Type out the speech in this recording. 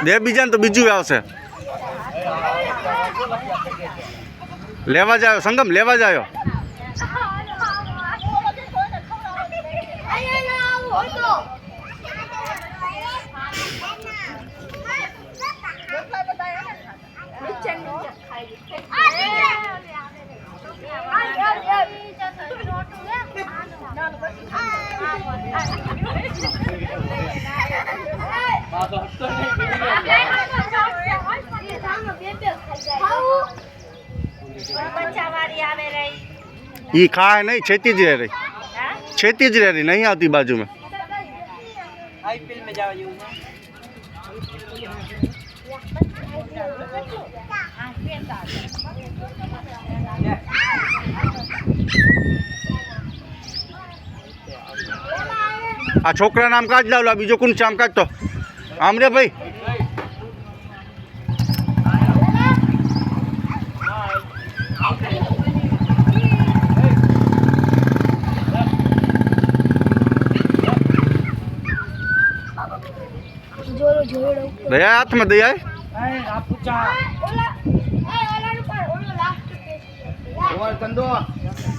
દે બીજાને તો બીજું આવશે. લેવા જાયો સંગમ, લેવા જાયો. ઈ ખાય નહીં, છેતી જ રહે, છેતી જ રહે, નહીં આવતી બાજુ में. आईपीएल में जाओ यू આ છોકરા નામ કાઢ લાવ, બીજો કોણ ચામ કાઢતો આમ રે ભાઈ. દયા હાથમાં દયા आप पूछा ओला ओला नु पर ओला लास्ट पे ओवर कंदो